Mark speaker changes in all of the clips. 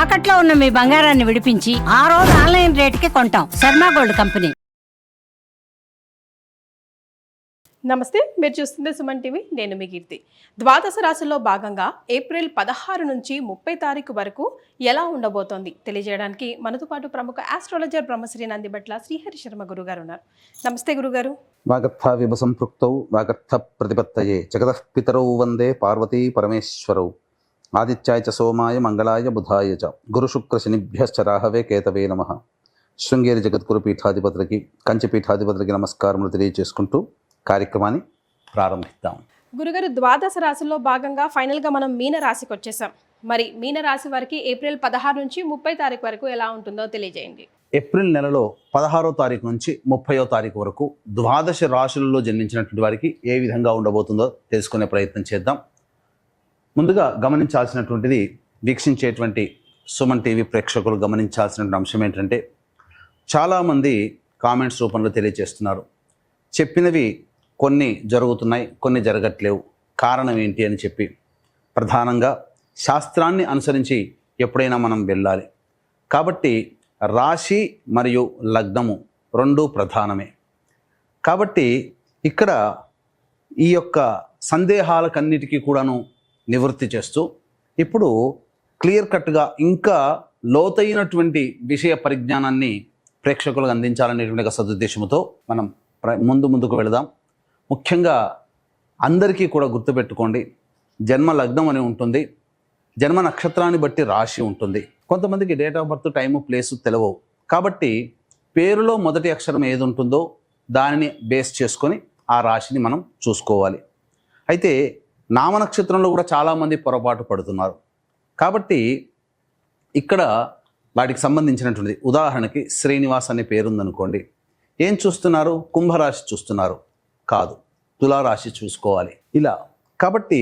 Speaker 1: తాకట్లో ఉన్న మీ బంగారాన్ని విడిపించి ఆ రోజు ఆన్లైన్ రేటుకి కొంటాం. Sharma gold company.
Speaker 2: నమస్తే, మీరు చూస్తుంది సుమన్ టీవీ. నేను మీ కీర్తి. ద్వాదశ రాశుల్లో భాగంగా ఏప్రిల్ 16 నుంచి 30 తారీఖు వరకు ఎలా ఉండబోతోంది తెలియజేయడానికి మనతో పాటు ప్రముఖ ఆస్ట్రాలజర్ బ్రహ్మశ్రీ నందిబట్ల శ్రీహరి శర్మ గురుగారు ఉన్నారు. నమస్తే గురుగారు.
Speaker 3: వాగర్థ విభ సంపృక్తౌ వాగర్థ ప్రతిపత్తయే జగతః పితరౌ వందే పార్వతీ పరమేశ్వరౌ ఆదిత్యాయ చ సోమాయ మంగళాయ బుధాయ చ గురు శుక్ర శనిభ్యశ్చ రాహవే కేతవే నమః. శృంగేరి జగద్గురు పీఠాధిపతులకి కంచి పీఠాధిపతులకి నమస్కారములు తెలియజేసుకుంటూ కార్యక్రమాన్ని ప్రారంభిద్దాం.
Speaker 2: గురుగారు, ద్వాదశ రాశుల్లో భాగంగా ఫైనల్గా మనం మీన రాశికి వచ్చేసాం. మరి మీన రాశి వారికి ఏప్రిల్ 16 నుంచి 30 తారీఖు వరకు ఎలా ఉంటుందో తెలియజేయండి.
Speaker 3: ఏప్రిల్ నెలలో 16వ తారీఖు నుంచి 30వ తారీఖు వరకు ద్వాదశ రాశులలో జన్మించినటువంటి వారికి ఏ విధంగా ఉండబోతుందో తెలుసుకునే ప్రయత్నం చేద్దాం. ముందుగా గమనించాల్సినటువంటిది, వీక్షించేటువంటి సుమన్ టీవీ ప్రేక్షకులు గమనించాల్సినటువంటి అంశం ఏంటంటే, చాలామంది కామెంట్స్ రూపంలో తెలియజేస్తున్నారు, చెప్పినవి కొన్ని జరుగుతున్నాయి, కొన్ని జరగట్లేవు, కారణం ఏంటి అని చెప్పి. ప్రధానంగా శాస్త్రాన్ని అనుసరించి ఎప్పుడైనా మనం వెళ్ళాలి కాబట్టి రాశి మరియు లగ్నము రెండూ ప్రధానమే. కాబట్టి ఇక్కడ ఈ యొక్క సందేహాలకన్నిటికీ కూడాను నివృత్తి చేస్తూ ఇప్పుడు క్లియర్ కట్గా ఇంకా లోతైనటువంటి విషయ పరిజ్ఞానాన్ని ప్రేక్షకులకు అందించాలనేటువంటి ఒక సదుద్దేశంతో మనం ముందుకు వెళదాం. ముఖ్యంగా అందరికీ కూడా గుర్తుపెట్టుకోండి, జన్మ లగ్నం అని ఉంటుంది, జన్మ నక్షత్రాన్ని బట్టి రాశి ఉంటుంది. కొంతమందికి date of birth, time, place తెలియవు. కాబట్టి పేరులో మొదటి అక్షరం ఏది ఉంటుందో దానిని బేస్ చేసుకొని ఆ రాశిని మనం చూసుకోవాలి. అయితే నామనక్షత్రంలో కూడా చాలామంది పొరపాటు పడుతున్నారు. కాబట్టి ఇక్కడ వాటికి సంబంధించినటువంటిది, ఉదాహరణకి శ్రీనివాస్ అనే పేరుందనుకోండి, ఏం చూస్తున్నారు? కుంభరాశి చూస్తున్నారు, కాదు, తులారాశి చూసుకోవాలి. ఇలా కాబట్టి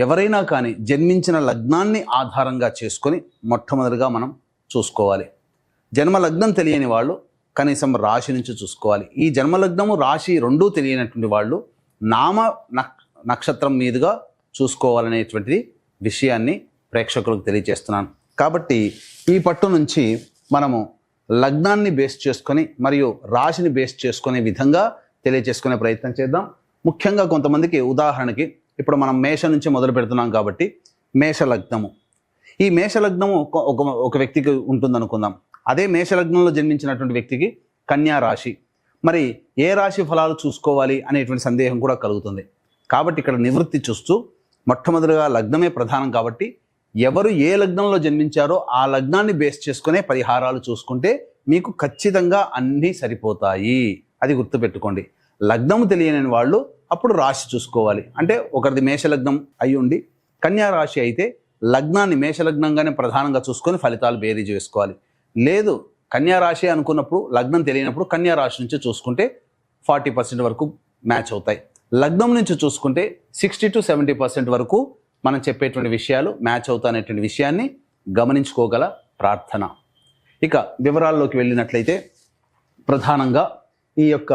Speaker 3: ఎవరైనా కానీ జన్మించిన లగ్నాన్ని ఆధారంగా చేసుకొని మొట్టమొదటిగా మనం చూసుకోవాలి. జన్మ లగ్నం తెలియని వాళ్ళు కనీసం రాశి నుంచి చూసుకోవాలి. ఈ జన్మలగ్నము రాశి రెండూ తెలియనటువంటి వాళ్ళు నామ నక్షత్రం మీదుగా చూసుకోవాలనేటువంటిది విషయాన్ని ప్రేక్షకులకు తెలియజేస్తున్నాను. కాబట్టి ఈ పట్టు నుంచి మనము లగ్నాన్ని బేస్ చేసుకొని మరియు రాశిని బేస్ చేసుకునే విధంగా తెలియజేసుకునే ప్రయత్నం చేద్దాం. ముఖ్యంగా కొంతమందికి, ఉదాహరణకి ఇప్పుడు మనం మేష నుంచి మొదలు పెడుతున్నాం కాబట్టి మేష లగ్నము, ఈ మేష లగ్నము ఒక వ్యక్తికి ఉంటుందనుకుందాం. అదే మేష లగ్నంలో జన్మించినటువంటి వ్యక్తికి కన్యా రాశి, మరి ఏ రాశి ఫలాలు చూసుకోవాలి అనేటువంటి సందేహం కూడా కలుగుతుంది. కాబట్టి ఇక్కడ నివృత్తి చూస్తూ మొట్టమొదటిగా లగ్నమే ప్రధానం కాబట్టి ఎవరు ఏ లగ్నంలో జన్మించారో ఆ లగ్నాన్ని బేస్ చేసుకునే పరిహారాలు చూసుకుంటే మీకు ఖచ్చితంగా అన్నీ సరిపోతాయి. అది గుర్తుపెట్టుకోండి. లగ్నము తెలియని వాళ్ళు అప్పుడు రాశి చూసుకోవాలి. అంటే ఒకరిది మేషలగ్నం అయి ఉండి కన్యా రాశి అయితే లగ్నాన్ని మేషలగ్నంగానే ప్రధానంగా చూసుకొని ఫలితాలు బేరీజు వేసుకోవాలి. లేదు కన్యా రాశి అనుకున్నప్పుడు లగ్నం తెలియనప్పుడు కన్యా రాశి నుంచి చూసుకుంటే 40% వరకు మ్యాచ్ అవుతాయి. లగ్నం నుంచి చూసుకుంటే 60 to 70% వరకు మనం చెప్పేటువంటి విషయాలు మ్యాచ్ అవుతాయనేటువంటి విషయాన్ని గమనించుకోగల ప్రార్థన. ఇక వివరాల్లోకి వెళ్ళినట్లయితే, ప్రధానంగా ఈ యొక్క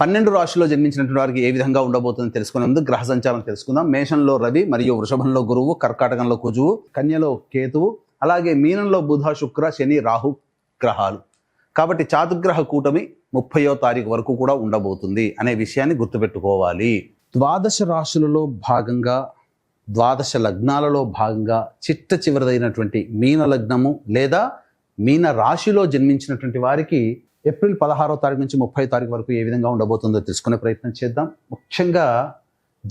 Speaker 3: 12 రాశుల్లో జన్మించినటువంటి వారికి ఏ విధంగా ఉండబోతుందో తెలుసుకునే ముందు గ్రహ సంచారం తెలుసుకుందాం. మేషంలో రవి మరియు వృషభంలో గురువు, కర్కాటకంలో కుజువు, కన్యలో కేతువు, అలాగే మీనంలో బుధ, శుక్ర, శని, రాహు గ్రహాలు. కాబట్టి చాతుర్గ్రహ కూటమి 30వ తారీఖు వరకు కూడా ఉండబోతుంది అనే విషయాన్ని గుర్తుపెట్టుకోవాలి. ద్వాదశ రాశులలో భాగంగా, ద్వాదశ లగ్నాలలో భాగంగా చిట్ట చివరిదైనటువంటి మీన లగ్నము లేదా మీన రాశిలో జన్మించినటువంటి వారికి ఏప్రిల్ 16వ తారీఖు నుంచి 30వ తారీఖు వరకు ఏ విధంగా ఉండబోతుందో తెలుసుకునే ప్రయత్నం చేద్దాం. ముఖ్యంగా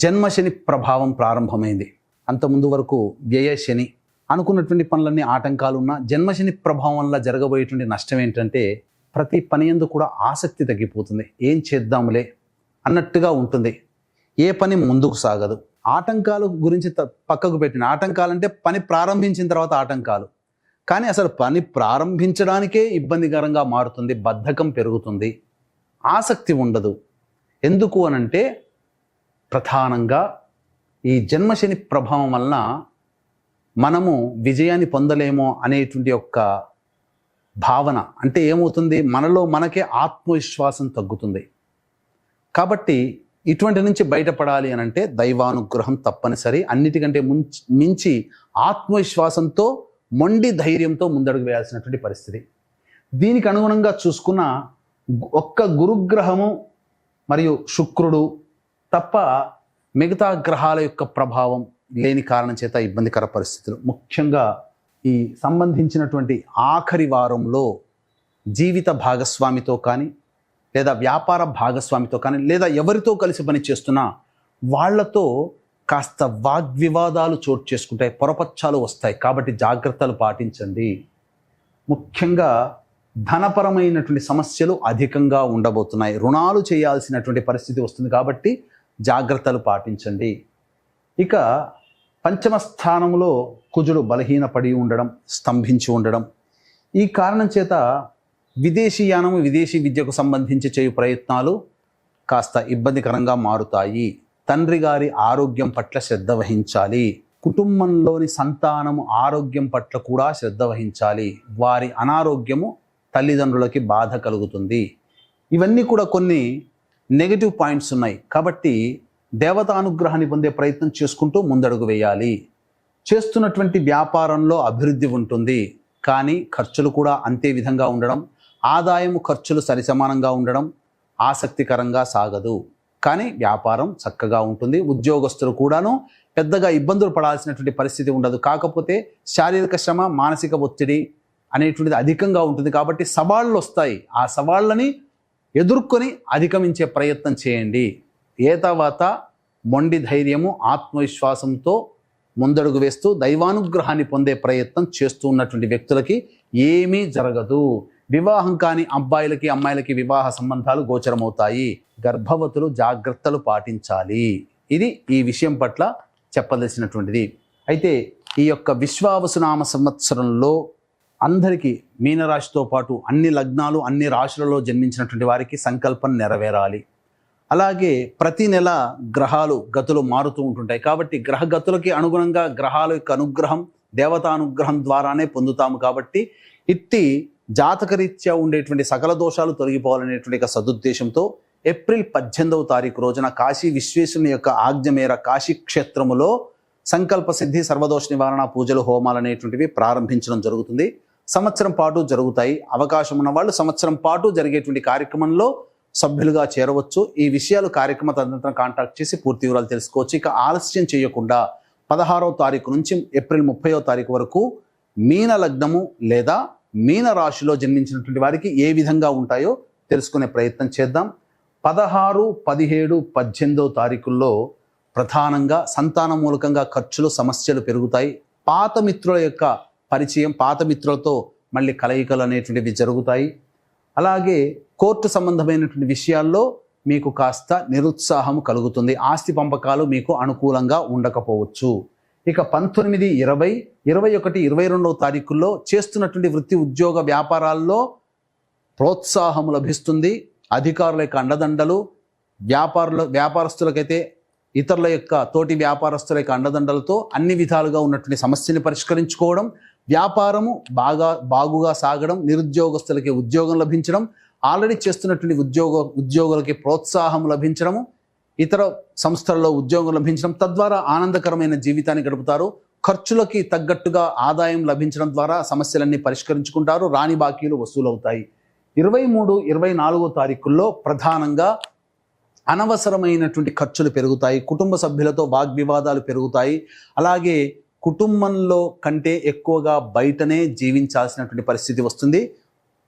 Speaker 3: జన్మశని ప్రభావం ప్రారంభమైంది. అంతకుముందు వరకు వ్యయ శని, అనుకున్నటువంటి పనులన్నీ ఆటంకాలు ఉన్న జన్మశని ప్రభావం వల్ల జరగబోయేటువంటి నష్టం ఏంటంటే, ప్రతి పని యందు కూడా ఆసక్తి తగ్గిపోతుంది. ఏం చేద్దాములే అన్నట్టుగా ఉంటుంది. ఏ పని ముందుకు సాగదు. ఆటంకాల గురించి పక్కకు పెట్టిన, ఆటంకాలంటే పని ప్రారంభించిన తర్వాత ఆటంకాలు, కానీ అసలు పని ప్రారంభించడానికే ఇబ్బందికరంగా మారుతుంది. బద్ధకం పెరుగుతుంది, ఆసక్తి ఉండదు. ఎందుకు అనంటే ప్రధానంగా ఈ జన్మశని ప్రభావం వలన మనము విజయాన్ని పొందలేమో అనేటువంటి యొక్క భావన. అంటే ఏమవుతుంది, మనలో మనకే ఆత్మవిశ్వాసం తగ్గుతుంది. కాబట్టి ఇటువంటి నుంచి బయటపడాలి అని అంటే దైవానుగ్రహం తప్పనిసరి. అన్నిటికంటే మించి ఆత్మవిశ్వాసంతో మొండి ధైర్యంతో ముందడుగు వేయాల్సినటువంటి పరిస్థితి. దీనికి అనుగుణంగా చూసుకున్న ఒక్క గురుగ్రహము మరియు శుక్రుడు తప్ప మిగతా గ్రహాల యొక్క ప్రభావం లేని కారణం చేత ఇబ్బందికర పరిస్థితులు. ముఖ్యంగా ఈ సంబంధించినటువంటి ఆఖరి వారంలో జీవిత భాగస్వామితో కానీ లేదా వ్యాపార భాగస్వామితో కానీ లేదా ఎవరితో కలిసి పని చేస్తున్నా వాళ్లతో కాస్త వాగ్వివాదాలు చోటు చేసుకుంటాయి, పొరపచ్చాలు వస్తాయి. కాబట్టి జాగ్రత్తలు పాటించండి. ముఖ్యంగా ధనపరమైనటువంటి సమస్యలు అధికంగా ఉండబోతున్నాయి. రుణాలు చేయాల్సినటువంటి పరిస్థితి వస్తుంది కాబట్టి జాగ్రత్తలు పాటించండి. ఇక పంచమ స్థానంలో కుజుడు బలహీనపడి ఉండడం, స్తంభించి ఉండడం, ఈ కారణం చేత విదేశీయానము విదేశీ విద్యకు సంబంధించి చేయు ప్రయత్నాలు కాస్త ఇబ్బందికరంగా మారుతాయి. తండ్రి గారి ఆరోగ్యం పట్ల శ్రద్ధ వహించాలి. కుటుంబంలోని సంతానము ఆరోగ్యం పట్ల కూడా శ్రద్ధ వహించాలి. వారి అనారోగ్యము తల్లిదండ్రులకి బాధ కలుగుతుంది. ఇవన్నీ కూడా కొన్ని నెగటివ్ పాయింట్స్ ఉన్నాయి. కాబట్టి దేవతానుగ్రహాన్ని పొందే ప్రయత్నం చేసుకుంటూ ముందడుగు వేయాలి. చేస్తున్నటువంటి వ్యాపారంలో అభివృద్ధి ఉంటుంది, కానీ ఖర్చులు కూడా అంతే విధంగా ఉండడం, ఆదాయము ఖర్చులు సరిసమానంగా ఉండడం ఆసక్తికరంగా సాగదు. కానీ వ్యాపారం చక్కగా ఉంటుంది. ఉద్యోగస్తులు కూడాను పెద్దగా ఇబ్బందులు పడాల్సినటువంటి పరిస్థితి ఉండదు. కాకపోతే శారీరక శ్రమ, మానసిక ఒత్తిడి అనేటువంటిది అధికంగా ఉంటుంది. కాబట్టి సవాళ్ళు వస్తాయి. ఆ సవాళ్ళని ఎదుర్కొని అధిగమించే ప్రయత్నం చేయండి. తర్వాత మొండి ధైర్యము, ఆత్మవిశ్వాసంతో ముందడుగు వేస్తూ దైవానుగ్రహాన్ని పొందే ప్రయత్నం చేస్తూ ఉన్నటువంటి వ్యక్తులకి ఏమీ జరగదు. వివాహం కాని అబ్బాయిలకి అమ్మాయిలకి వివాహ సంబంధాలు గోచరమవుతాయి. గర్భవతులు జాగ్రత్తలు పాటించాలి. ఇది ఈ విషయం పట్ల చెప్పదలసినటువంటిది. అయితే ఈ యొక్క విశ్వావసునామ సంవత్సరంలో అందరికీ మీనరాశితో పాటు అన్ని లగ్నాలు అన్ని రాశులలో జన్మించినటువంటి వారికి సంకల్పం నెరవేరాలి. అలాగే ప్రతి నెల గ్రహాలు గతులు మారుతూ ఉంటుంటాయి. కాబట్టి గ్రహ గతులకి అనుగుణంగా గ్రహాల యొక్క అనుగ్రహం, దేవతానుగ్రహం ద్వారానే పొందుతాము. కాబట్టి ఇట్టి జాతకరీత్యా ఉండేటువంటి సకల దోషాలు తొలగిపోవాలనేటువంటి సదుద్దేశంతో ఏప్రిల్ 18వ తారీఖు రోజున కాశీ విశ్వేశ్వరుని యొక్క ఆజ్ఞ మేర కాశీ క్షేత్రములో సంకల్ప సిద్ధి, సర్వదోష నివారణ పూజలు, హోమాలు అనేటువంటివి ప్రారంభించడం జరుగుతుంది. సంవత్సరం పాటు జరుగుతాయి. అవకాశం ఉన్న వాళ్ళు సంవత్సరం పాటు జరిగేటువంటి కార్యక్రమంలో సభ్యులుగా చేరవచ్చు. ఈ విషయాలు కార్యక్రమ తదనంతరం కాంటాక్ట్ చేసి పూర్తి వివరాలు తెలుసుకోవచ్చు. ఇక ఆలస్యం చేయకుండా 16వ తారీఖు నుంచి ఏప్రిల్ 30వ తారీఖు వరకు మీన లగ్నము లేదా మీన రాశిలో జన్మించినటువంటి వారికి ఏ విధంగా ఉంటాయో తెలుసుకునే ప్రయత్నం చేద్దాం. 16, 17, 18వ తారీఖుల్లో ప్రధానంగా సంతాన మూలకంగా ఖర్చులు, సమస్యలు పెరుగుతాయి. పాత మిత్రుల యొక్క పరిచయం, పాత మిత్రులతో మళ్ళీ కలయికలు అనేటువంటివి జరుగుతాయి. అలాగే కోర్టు సంబంధమైనటువంటి విషయాల్లో మీకు కాస్త నిరుత్సాహం కలుగుతుంది. ఆస్తి పంపకాలు మీకు అనుకూలంగా ఉండకపోవచ్చు. ఇక 19, 20, 21, 22వ తారీఖుల్లో చేస్తున్నటువంటి వృత్తి, ఉద్యోగ, వ్యాపారాల్లో ప్రోత్సాహం లభిస్తుంది. అధికారుల యొక్క అండదండలు, వ్యాపారస్తులకైతే ఇతరుల యొక్క తోటి వ్యాపారస్తుల యొక్క అండదండలతో అన్ని విధాలుగా ఉన్నటువంటి సమస్యని పరిష్కరించుకోవడం, వ్యాపారము బాగుగా సాగడం, నిరుద్యోగస్తులకి ఉద్యోగం లభించడం, ఆల్రెడీ చేస్తున్నటువంటి ఉద్యోగులకి ప్రోత్సాహం లభించడము, ఇతర సంస్థల్లో ఉద్యోగం లభించడం, తద్వారా ఆనందకరమైన జీవితాన్ని గడుపుతారు. ఖర్చులకి తగ్గట్టుగా ఆదాయం లభించడం ద్వారా సమస్యలన్నీ పరిష్కరించుకుంటారు. రాని బాకీలు వసూలవుతాయి. 23, 24వ తారీఖుల్లో ప్రధానంగా అనవసరమైనటువంటి ఖర్చులు పెరుగుతాయి. కుటుంబ సభ్యులతో వాగ్వివాదాలు పెరుగుతాయి. అలాగే కుటుంబంలో కంటే ఎక్కువగా బయటనే జీవించాల్సినటువంటి పరిస్థితి వస్తుంది.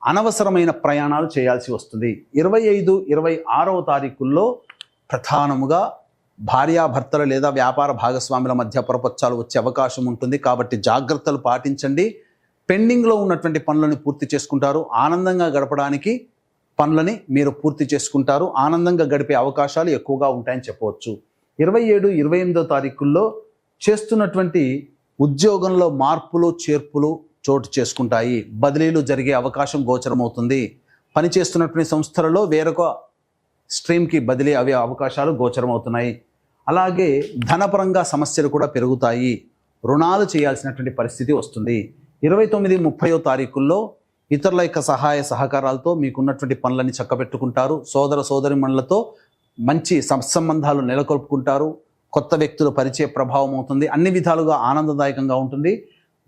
Speaker 3: అనవసరమైన ప్రయాణాలు చేయాల్సి వస్తుంది. 25, 26వ తారీఖుల్లో ప్రధానముగా భార్యాభర్తల లేదా వ్యాపార భాగస్వాముల మధ్య పొరపచ్చాలు వచ్చే అవకాశం ఉంటుంది. కాబట్టి జాగ్రత్తలు పాటించండి. పెండింగ్లో ఉన్నటువంటి పనులను పూర్తి చేసుకుంటారు. ఆనందంగా గడపడానికి పనులని మీరు పూర్తి చేసుకుంటారు. ఆనందంగా గడిపే అవకాశాలు ఎక్కువగా ఉంటాయని చెప్పవచ్చు. 27, 28వ తారీఖుల్లో చేస్తున్నటువంటి ఉద్యోగంలో మార్పులు, చేర్పులు చోటు చేసుకుంటాయి. బదిలీలు జరిగే అవకాశం గోచరమవుతుంది. పనిచేస్తున్నటువంటి సంస్థలలో వేరొక స్ట్రీమ్కి బదిలీ అయ్యే అవకాశాలు గోచరమవుతున్నాయి. అలాగే ధనపరంగా సమస్యలు కూడా పెరుగుతాయి. రుణాలు చేయాల్సినటువంటి పరిస్థితి వస్తుంది. 29, 30వ తారీఖుల్లో ఇతరుల యొక్క సహాయ సహకారాలతో మీకున్నటువంటి పనులని చక్కబెట్టుకుంటారు. సోదర సోదరిమణులతో మంచి సత్సంబంధాలు నెలకొల్పుకుంటారు. కొత్త వ్యక్తుల పరిచయ ప్రభావం అవుతుంది. అన్ని విధాలుగా ఆనందదాయకంగా ఉంటుంది.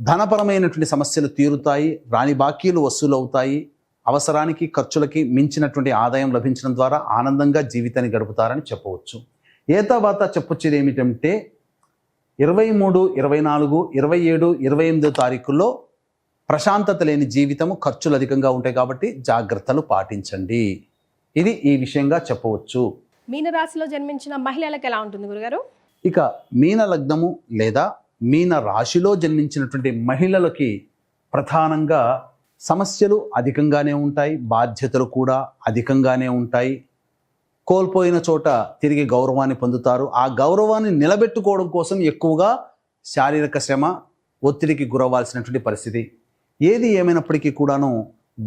Speaker 3: ధనపరమైనటువంటి సమస్యలు తీరుతాయి, రాని బాకీలు వసూలు అవుతాయి, అవసరానికి ఖర్చులకి మించినటువంటి ఆదాయం లభించడం ద్వారా ఆనందంగా జీవితాన్ని గడుపుతారని చెప్పవచ్చు. ఏతావాత చెప్పొచ్చేది ఏమిటంటే 23, 24, 27, 28 తారీఖుల్లో ప్రశాంతత లేని జీవితము, ఖర్చులు అధికంగా ఉంటాయి కాబట్టి జాగ్రత్తలు పాటించండి. ఇది ఈ విషయంగా చెప్పవచ్చు.
Speaker 2: మీనరాశిలో జన్మించిన మహిళలకు ఎలా ఉంటుంది గురుగారు?
Speaker 3: ఇక మీన లగ్నము లేదా మీన రాశిలో జన్మించినటువంటి మహిళలకి ప్రధానంగా సమస్యలు అధికంగానే ఉంటాయి, బాధ్యతలు కూడా అధికంగానే ఉంటాయి. కోల్పోయిన చోట తిరిగి గౌరవాన్ని పొందుతారు. ఆ గౌరవాన్ని నిలబెట్టుకోవడం కోసం ఎక్కువగా శారీరక శ్రమ, ఒత్తిడికి గురవ్వాల్సినటువంటి పరిస్థితి. ఏది ఏమైనప్పటికీ కూడాను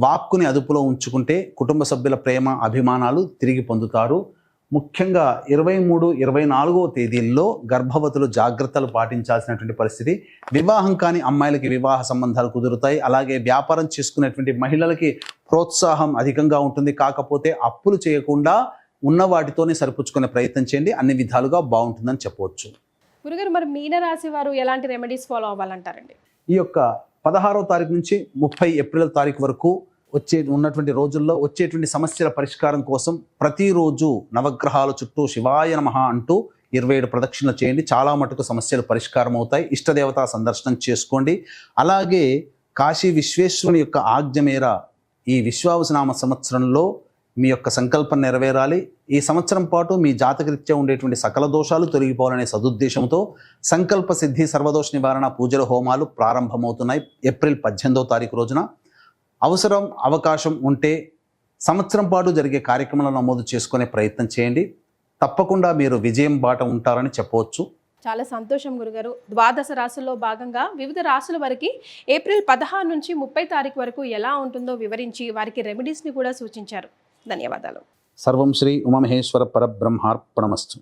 Speaker 3: వాక్కుని అదుపులో ఉంచుకుంటే కుటుంబ సభ్యుల ప్రేమ, అభిమానాలు తిరిగి పొందుతారు. ముఖ్యంగా 23, 24వ తేదీల్లో గర్భవతులు జాగ్రత్తలు పాటించాల్సినటువంటి పరిస్థితి. వివాహం కాని అమ్మాయిలకి వివాహ సంబంధాలు కుదురుతాయి. అలాగే వ్యాపారం చేసుకునేటువంటి మహిళలకి ప్రోత్సాహం అధికంగా ఉంటుంది. కాకపోతే అప్పులు చేయకుండా ఉన్న వాటితోనే సరిపుచ్చుకునే ప్రయత్నం చేయండి. అన్ని విధాలుగా బాగుంటుందని చెప్పవచ్చు.
Speaker 2: గురుగారు, మరి మీనరాశి వారు ఎలాంటి రెమెడీస్ ఫాలో అవ్వాలంటారండి?
Speaker 3: ఈ యొక్క 16వ తారీఖు నుంచి 30 ఏప్రిల్ తారీఖు వరకు ఉన్నటువంటి రోజుల్లో వచ్చేటువంటి సమస్యల పరిష్కారం కోసం ప్రతిరోజు నవగ్రహాల చుట్టూ శివాయ నమః అంటూ 27 ప్రదక్షిణలు చేయండి. చాలా మటుకు సమస్యలు పరిష్కారం అవుతాయి. ఇష్టదేవతా సందర్శనం చేసుకోండి. అలాగే కాశీ విశ్వేశ్వరుని యొక్క ఆజ్ఞ మేర ఈ విశ్వావసునామ సంవత్సరంలో మీ యొక్క సంకల్పం నెరవేరాలి. ఈ సంవత్సరం పాటు మీ జాతకరీత్యా ఉండేటువంటి సకల దోషాలు తొలగిపోవాలనే సదుద్దేశంతో సంకల్ప సిద్ధి, సర్వదోష నివారణ పూజల హోమాలు ప్రారంభమవుతున్నాయి. ఏప్రిల్ 18వ తారీఖు రోజున అవసరం, అవకాశం ఉంటే సంవత్సరం పాటు జరిగే కార్యక్రమాలను నమోదు చేసుకునే ప్రయత్నం చేయండి. తప్పకుండా మీరు విజయం బాట ఉంటారని చెప్పవచ్చు.
Speaker 2: చాలా సంతోషం గురుగారు. ద్వాదశ రాశుల్లో భాగంగా వివిధ రాశుల వరకు ఏప్రిల్ 16 నుంచి 30 తారీఖు వరకు ఎలా ఉంటుందో వివరించి వారికి రెమెడీస్ని కూడా సూచించారు. ధన్యవాదాలు.
Speaker 3: సర్వం శ్రీ ఉమామహేశ్వర పరబ్రహ్మార్పణమస్తు.